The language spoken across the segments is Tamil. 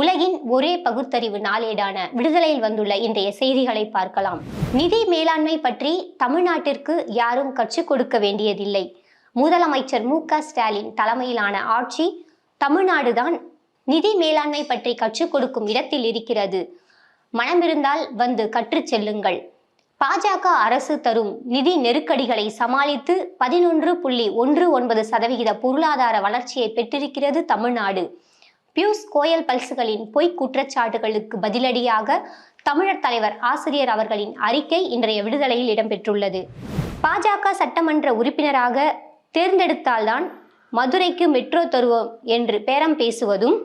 உலகின் ஒரே பகுத்தறிவு நாளேடான விடுதலையில் வந்துள்ள இன்றைய செய்திகளை பார்க்கலாம். நிதி மேலாண்மை பற்றி தமிழ்நாட்டிற்கு யாரும் கற்றுக் கொடுக்க வேண்டியதில்லை. முதலமைச்சர் மு.க.ஸ்டாலின் தலைமையிலான ஆட்சி தமிழ்நாடுதான் நிதி மேலாண்மை பற்றி கற்றுக் கொடுக்கும் இடத்தில் இருக்கிறது. மனமிருந்தால் வந்து கற்றுச் செல்லுங்கள். பாஜக அரசு தரும் நிதி நெருக்கடிகளை சமாளித்து 11.19% பொருளாதார வளர்ச்சியை பெற்றிருக்கிறது தமிழ்நாடு. பியூஷ் கோயல் பல்சுகளின் பொய் குற்றச்சாட்டுகளுக்கு பதிலடியாக தமிழர் தலைவர் ஆசிரியர் அவர்களின் அறிக்கை இன்றைய விடுதலையில் இடம்பெற்றுள்ளது. பாஜக சட்டமன்ற உறுப்பினராக தேர்ந்தெடுத்தால்தான் மதுரைக்கு மெட்ரோ தருவோம் என்று பேரம் பேசுவதும்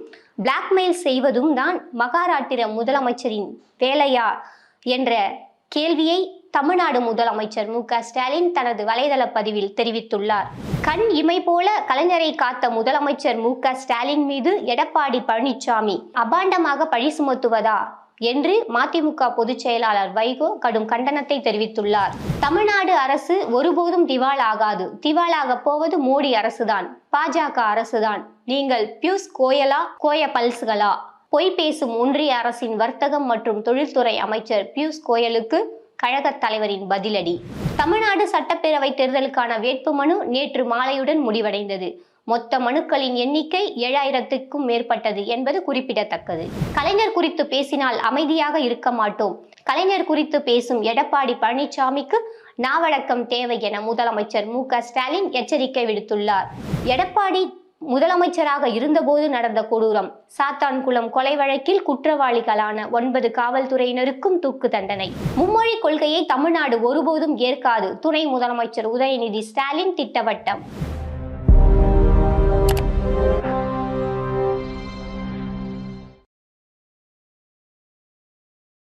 பிளாக்மெயில் செய்வதும் தான் மகாராட்டிர முதலமைச்சரின் வேலையா என்ற கேள்வியை தமிழ்நாடு முதலமைச்சர் மு.க.ஸ்டாலின் தனது வலைதள பதிவில் தெரிவித்துள்ளார். கண் இமை போல கலைஞரை காத்த முதலமைச்சர் மு.க.ஸ்டாலின் மீது எடப்பாடி பழனிசாமி அபாண்டமாக பழி சுமத்துவதா என்று மதிமுக பொதுச் செயலாளர் வைகோ கடும் கண்டனத்தை தெரிவித்துள்ளார். தமிழ்நாடு அரசு ஒருபோதும் திவாலாகாது. திவாலாக போவது மோடி அரசுதான், பாஜக அரசுதான். நீங்கள் பியூஷ் கோயலா, கோய பல்சுகளா? பொய் பேசும் ஒன்றிய அரசின் வர்த்தகம் மற்றும் தொழில்துறை அமைச்சர் பியூஷ் கோயலுக்கு கழக தலைவரின் பதிலடி. தமிழ்நாடு சட்டப்பேரவை தேர்தலுக்கான வேட்புமனு நேற்று மாலையுடன் முடிவடைந்தது. மொத்த மனுக்களின் எண்ணிக்கை 7000க்கும் மேற்பட்டது என்பது குறிப்பிடத்தக்கது. கலைஞர் குறித்து பேசினால் அமைதியாக இருக்க மாட்டோம். கலைஞர் குறித்து பேசும் எடப்பாடி பழனிசாமிக்கு நாவடக்கம் தேவை என முதலமைச்சர் மு.க.ஸ்டாலின் எச்சரிக்கை விடுத்துள்ளார். எடப்பாடி முதலமைச்சராக இருந்தபோது நடந்த கொடூரம். சாத்தான்குளம் கொலை வழக்கில் குற்றவாளிகளான 9 காவல்துறையினருக்கும் தூக்கு தண்டனை. மும்மொழி கொள்கையை தமிழ்நாடு ஒருபோதும் ஏற்காது. துணை முதலமைச்சர் உதயநிதி ஸ்டாலின் திட்டவட்டம்.